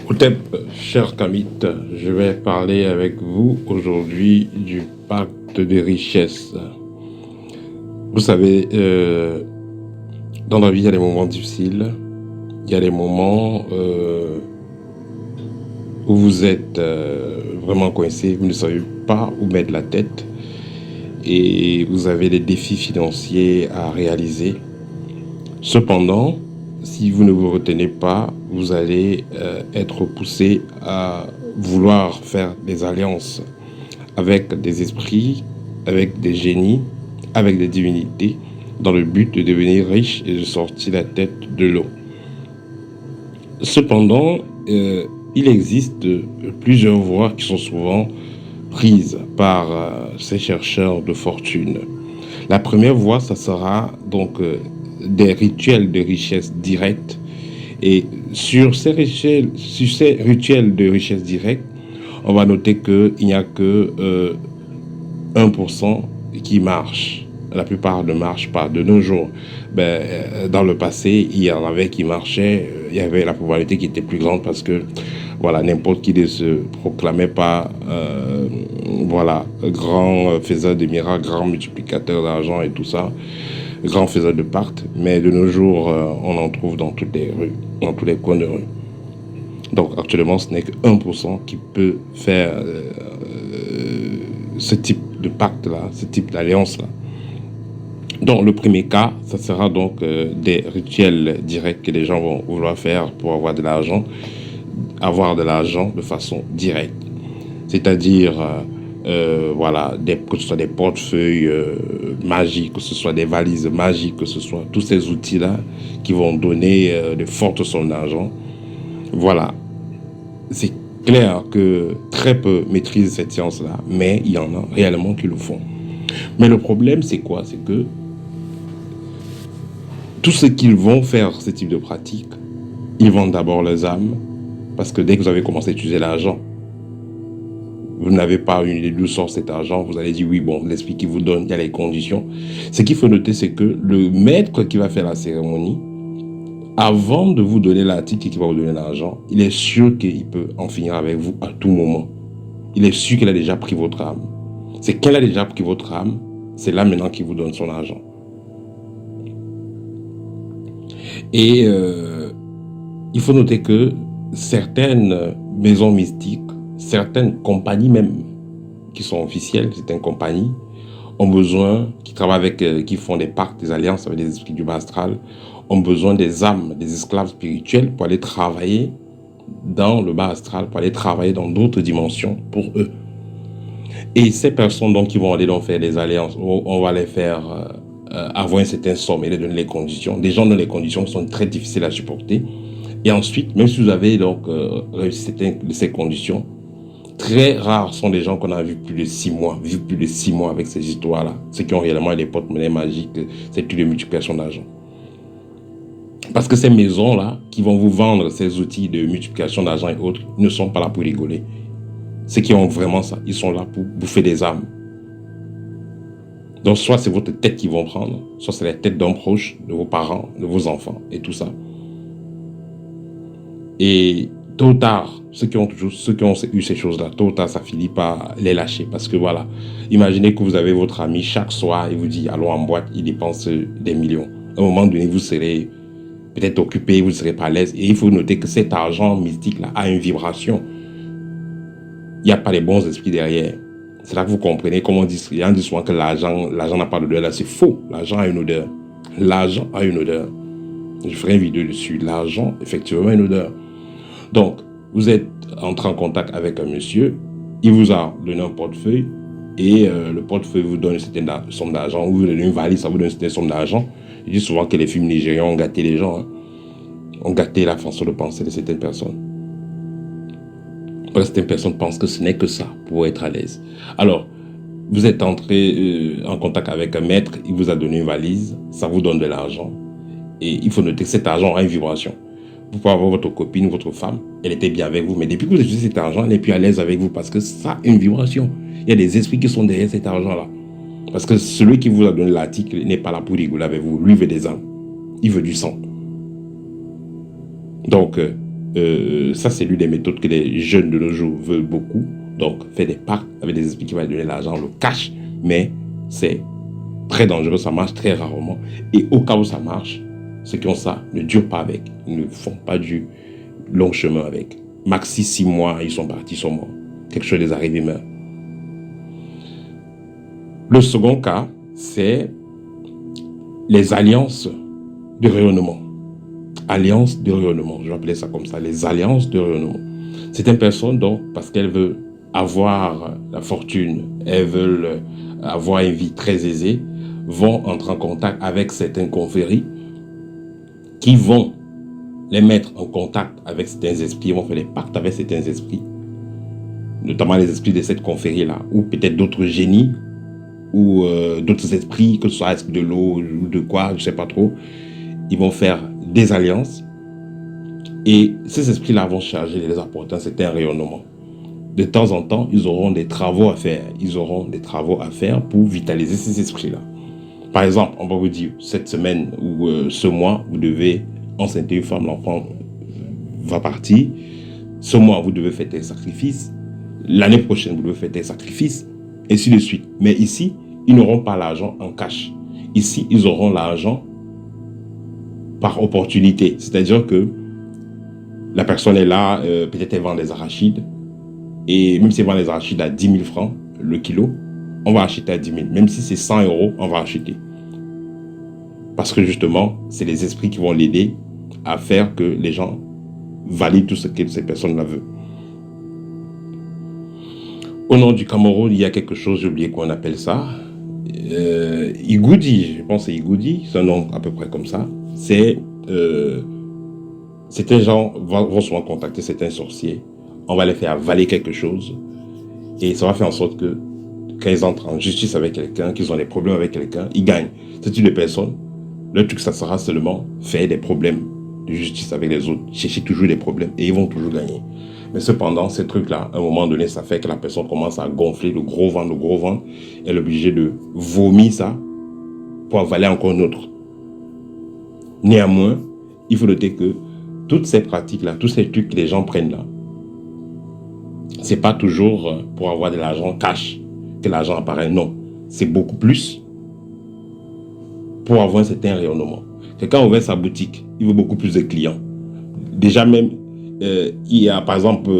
Outep, cher Kamit, je vais parler avec vous aujourd'hui du pacte des richesses. Vous savez, dans la vie, il y a des moments difficiles, il y a des moments où vous êtes vraiment coincé, vous ne savez pas où mettre la tête et vous avez des défis financiers à réaliser. Cependant, si vous ne vous retenez pas, vous allez être poussé à vouloir faire des alliances avec des esprits, avec des génies, avec des divinités, dans le but de devenir riche et de sortir la tête de l'eau. Cependant, il existe plusieurs voies qui sont souvent prises par ces chercheurs de fortune. La première voie, ça sera donc des rituels de richesse directe. Et sur ces rituels de richesse directe, on va noter qu'il n'y a que 1% qui marche. La plupart ne marchent pas. De nos jours, dans le passé, il y en avait qui marchaient. Il y avait la probabilité qui était plus grande parce que voilà, n'importe qui ne se proclamait pas grand faiseur de miracles, grand multiplicateur d'argent et tout ça, grand faiseur de pactes. Mais de nos jours, on en trouve dans toutes les rues, dans tous les coins de rue. Donc actuellement, ce n'est que 1% qui peut faire ce type de pacte-là, ce type d'alliance-là. Donc le premier cas, ça sera donc des rituels directs que les gens vont vouloir faire pour avoir de l'argent de façon directe. C'est-à-dire, que ce soit des portefeuilles magiques, que ce soit des valises magiques, que ce soit tous ces outils-là qui vont donner de fortes sommes d'argent. Voilà. C'est clair que très peu maîtrisent cette science-là, mais il y en a réellement qui le font. Mais le problème, c'est quoi? C'est que tous ceux qui vont faire ce type de pratique, ils vendent d'abord leurs âmes, parce que dès que vous avez commencé à utiliser l'argent, vous n'avez pas une idée d'où sort cet argent, vous allez dire oui, bon, l'esprit qui vous donne, il y a les conditions. Ce qu'il faut noter, c'est que le maître qui va faire la cérémonie, avant de vous donner l'article qui va vous donner l'argent, il est sûr qu'il peut en finir avec vous à tout moment. Il est sûr qu'il a déjà pris votre âme. C'est qu'elle a déjà pris votre âme, c'est là maintenant qu'il vous donne son argent. Et il faut noter que certaines maisons mystiques, certaines compagnies même, qui sont officielles, certaines compagnies, ont besoin, qui travaillent avec, qui font des pactes, des alliances avec des esprits du bas astral, ont besoin des âmes, des esclaves spirituels pour aller travailler dans le bas astral, pour aller travailler dans d'autres dimensions pour eux. Et ces personnes donc qui vont aller donc faire des alliances, on va les faire avoir une certaine somme et les donner les conditions. Des gens dont les conditions sont très difficiles à supporter. Et ensuite, même si vous avez donc réussi ces conditions, très rares sont les gens qu'on a vu plus de 6 mois avec ces histoires-là. Ceux qui ont réellement les porte-monnaies magiques, c'est toutes les multiplications d'argent. Parce que ces maisons-là, qui vont vous vendre ces outils de multiplication d'argent et autres, ne sont pas là pour rigoler. Ceux qui ont vraiment ça, ils sont là pour bouffer des âmes. Donc soit c'est votre tête qu'ils vont prendre, soit c'est la tête d'un proche, de vos parents, de vos enfants et tout ça. Et tôt ou tard, ceux qui ont eu ces choses-là, tôt ou tard, ça finit par les lâcher. Parce que voilà, imaginez que vous avez votre ami chaque soir, il vous dit allons en boîte, il dépense des millions. À un moment donné, vous serez peut-être occupé, vous ne serez pas à l'aise. Et il faut noter que cet argent mystique-là a une vibration. Il n'y a pas les bons esprits derrière. C'est là que vous comprenez comment on dit souvent que l'argent n'a pas d'odeur. Là, c'est faux. L'argent a une odeur. L'argent a une odeur. Je ferai une vidéo dessus. L'argent, effectivement, a une odeur. Donc, vous êtes entré en contact avec un monsieur, il vous a donné un portefeuille, et le portefeuille vous donne une certaine somme d'argent, ou vous donne une valise, ça vous donne une certaine somme d'argent. Je dis souvent que les films nigérians ont gâté les gens, ont gâté la façon de penser de certaines personnes. Certaines personnes pensent que ce n'est que ça pour être à l'aise. Alors, vous êtes entré en contact avec un maître, il vous a donné une valise, ça vous donne de l'argent, et il faut noter que cet argent a une vibration. Vous pouvez avoir votre copine, votre femme, elle était bien avec vous, mais depuis que vous utilisez cet argent, elle n'est plus à l'aise avec vous parce que ça a une vibration. Il y a des esprits qui sont derrière cet argent-là. Parce que celui qui vous a donné l'article n'est pas là pour rigoler avec vous. Lui veut des âmes. Il veut du sang. Donc, Ça, c'est l'une des méthodes que les jeunes de nos jours veulent beaucoup. Donc, faire des pactes avec des esprits qui vont donner l'argent, le cash. Mais c'est très dangereux, ça marche très rarement. Et au cas où ça marche, ceux qui ont ça ne durent pas avec. Ils ne font pas du long chemin avec. Maxi 6 mois, ils sont partis, ils sont morts. Quelque chose les arrive, ils meurent. Le second cas, c'est les alliances de rayonnement. Alliances de rayonnement, je vais appeler ça comme ça, les alliances de rayonnement. C'est une personne, donc, parce qu'elle veut avoir la fortune, elles veulent avoir une vie très aisée, vont entrer en contact avec certaines confréries qui vont les mettre en contact avec certains esprits, ils vont faire des pactes avec certains esprits, notamment les esprits de cette confrérie-là, ou peut-être d'autres génies, ou d'autres esprits, que ce soit l'esprit de l'eau ou de quoi, je ne sais pas trop. Ils vont faire des alliances et ces esprits-là vont charger les apporter un certain rayonnement. De temps en temps, ils auront des travaux à faire. Ils auront des travaux à faire pour vitaliser ces esprits-là. Par exemple, on va vous dire, cette semaine ou ce mois, vous devez enceinter une femme, l'enfant va partir. Ce mois, vous devez faire des sacrifices. L'année prochaine, vous devez faire des sacrifices, ainsi de suite. Mais ici, ils n'auront pas l'argent en cash. Ici, ils auront l'argent par opportunité. C'est-à-dire que la personne est là, peut-être elle vend des arachides. Et même si elle vend des arachides à 10 000 francs le kilo, on va acheter à 10 000. Même si c'est 100 euros, on va acheter. Parce que justement, c'est les esprits qui vont l'aider à faire que les gens valident tout ce que ces personnes-là veulent. Au nom du Cameroun, il y a quelque chose, j'ai oublié qu'on appelle ça. Igoudi, je pense que c'est Igoudi, c'est un nom à peu près comme ça. C'est certains gens vont souvent contacter certains sorciers. On va les faire avaler quelque chose. Et ça va faire en sorte que quand ils entrent en justice avec quelqu'un, qu'ils ont des problèmes avec quelqu'un, ils gagnent. Ce type de personnes, le truc, ça sera seulement faire des problèmes de justice avec les autres, chercher toujours des problèmes et ils vont toujours gagner. Mais cependant, ces trucs-là, à un moment donné, ça fait que la personne commence à gonfler le gros ventre, elle est obligée de vomir ça pour avaler encore une autre. Néanmoins, il faut noter que toutes ces pratiques-là, tous ces trucs que les gens prennent là, c'est pas toujours pour avoir de l'argent cash que l'argent apparaît, non. C'est beaucoup plus pour avoir un certain rayonnement. Quelqu'un ouvre sa boutique, il veut beaucoup plus de clients. Déjà même, il y a par exemple,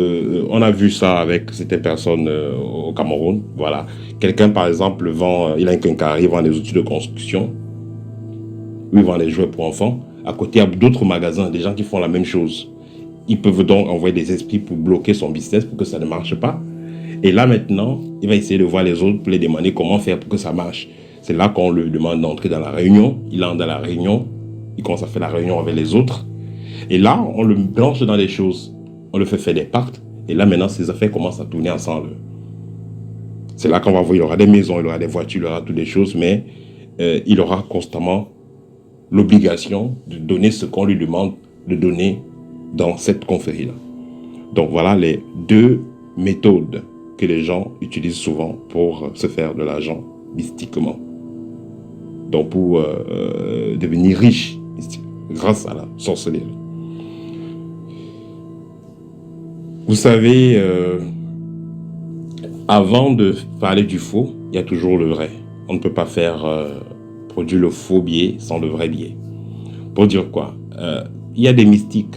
on a vu ça avec certaines personnes au Cameroun, voilà. Quelqu'un par exemple vend, il a un quincaillerie, il vend des outils de construction, il vend des jouets pour enfants. À côté, il y a d'autres magasins, des gens qui font la même chose. Ils peuvent donc envoyer des esprits pour bloquer son business, pour que ça ne marche pas. Et là maintenant, il va essayer de voir les autres pour les demander comment faire pour que ça marche. C'est là qu'on lui demande d'entrer dans la réunion. Il entre dans la réunion, il commence à faire la réunion avec les autres. Et là, on le branche dans des choses. On le fait faire des pactes. Et là maintenant, ses affaires commencent à tourner ensemble. C'est là qu'on va voir, il aura des maisons, il aura des voitures, il aura toutes des choses, mais il aura constamment l'obligation de donner ce qu'on lui demande de donner dans cette confrérie-là. Donc voilà les deux méthodes que les gens utilisent souvent pour se faire de l'argent mystiquement. Donc pour devenir riche grâce à la sorcellerie. Vous savez, avant de parler du faux, il y a toujours le vrai. On ne peut pas faire produire le faux billet sans le vrai billet. Pour dire quoi, il y a des mystiques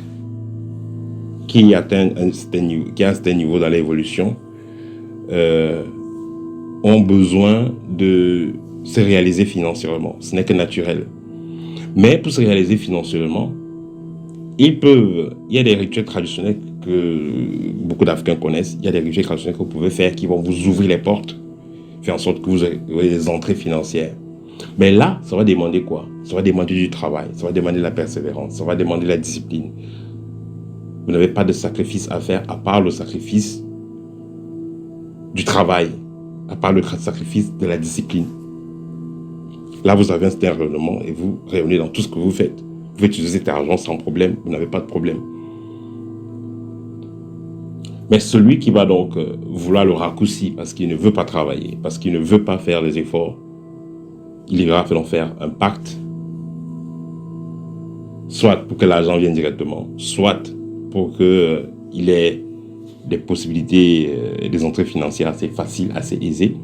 qui atteignent un certain niveau dans l'évolution, ont besoin de se réaliser financièrement. Ce n'est que naturel. Mais pour se réaliser financièrement, il y a des rituels traditionnels que beaucoup d'Africains connaissent. Il y a des rituels traditionnels que vous pouvez faire qui vont vous ouvrir les portes, faire en sorte que vous ayez des entrées financières. Mais là, ça va demander quoi? Ça va demander du travail, ça va demander de la persévérance, ça va demander de la discipline. Vous n'avez pas de sacrifice à faire à part le sacrifice du travail, à part le sacrifice de la discipline. Là, vous avez un certain rayonnement et vous rayonnez dans tout ce que vous faites. Vous pouvez utiliser cet argent sans problème, vous n'avez pas de problème. Mais celui qui va donc vouloir le raccourci parce qu'il ne veut pas travailler, parce qu'il ne veut pas faire les efforts, il ira faire un pacte, soit pour que l'argent vienne directement, soit pour qu'il ait des possibilités, des entrées financières assez faciles, assez aisées.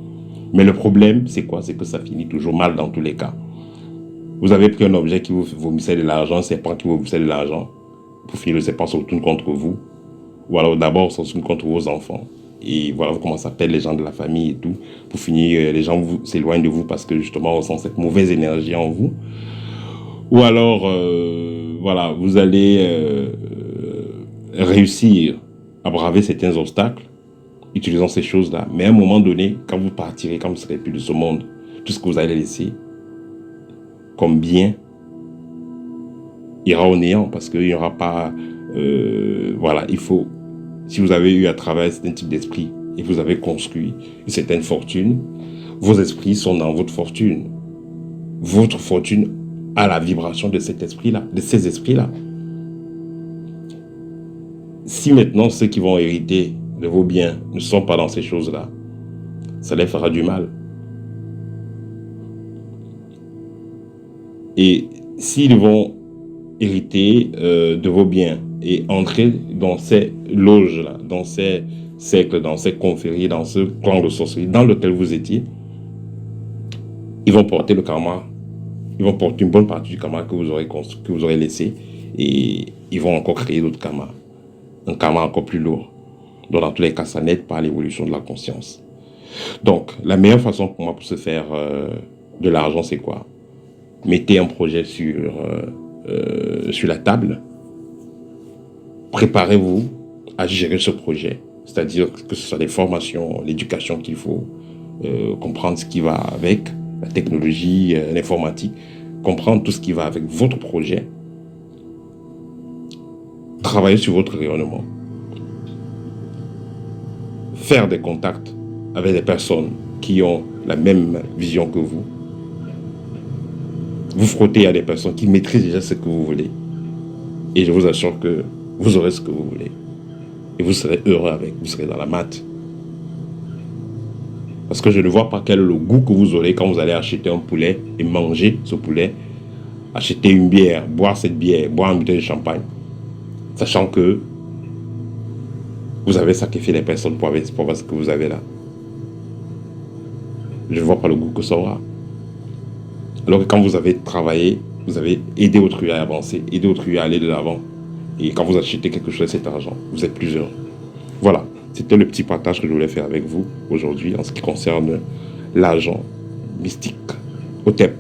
Mais le problème, c'est quoi? C'est que ça finit toujours mal dans tous les cas. Vous avez pris un objet qui vous vomissait de l'argent, un serpent qui vous vomissait de l'argent. Pour finir, le serpent se retourne contre vous. Ou alors d'abord, se retourne contre vos enfants. Et voilà, vous commencez à perdre les gens de la famille et tout. Pour finir, les gens s'éloignent de vous parce que justement, on sent cette mauvaise énergie en vous. Ou alors, voilà, vous allez réussir à braver certains obstacles utilisant ces choses-là. Mais à un moment donné, quand vous partirez, quand vous ne serez plus de ce monde, tout ce que vous allez laisser comme bien ira au néant parce qu'il n'y aura pas... voilà, il faut... Si vous avez eu à travers un type d'esprit et vous avez construit une certaine fortune, vos esprits sont dans votre fortune. Votre fortune a la vibration de cet esprit-là, de ces esprits-là. Si maintenant ceux qui vont hériter de vos biens ne sont pas dans ces choses-là, ça les fera du mal. Et s'ils vont hériter de vos biens et entrer dans ces loges-là, dans ces cercles, dans ces confréries, dans ce clan de sorcellerie dans lequel vous étiez, ils vont porter le karma, ils vont porter une bonne partie du karma que vous aurez construit, que vous aurez laissé, et ils vont encore créer d'autres karmas, un karma encore plus lourd. Donc dans tous les cas, ça n'aide pas à l'évolution de la conscience. Donc la meilleure façon pour moi pour se faire de l'argent, c'est quoi? Mettez un projet sur la table. Préparez-vous à gérer ce projet. C'est-à-dire que ce soit les formations, l'éducation qu'il faut, comprendre ce qui va avec, la technologie, l'informatique, comprendre tout ce qui va avec votre projet. Travailler sur votre rayonnement. Faire des contacts avec des personnes qui ont la même vision que vous. Vous frottez à des personnes qui maîtrisent déjà ce que vous voulez. Et je vous assure que vous aurez ce que vous voulez. Et vous serez heureux avec, vous serez dans la maths. Parce que je ne vois pas quel est le goût que vous aurez quand vous allez acheter un poulet et manger ce poulet, acheter une bière, boire cette bière, boire une bouteille de champagne, sachant que vous avez sacrifié des personnes pour avoir ce que vous avez là. Je ne vois pas le goût que ça aura. Alors que quand vous avez travaillé, vous avez aidé autrui à avancer, aidé autrui à aller de l'avant. Et quand vous achetez quelque chose de cet argent, vous êtes plus heureux. Voilà, c'était le petit partage que je voulais faire avec vous aujourd'hui en ce qui concerne l'argent mystique, OTEP.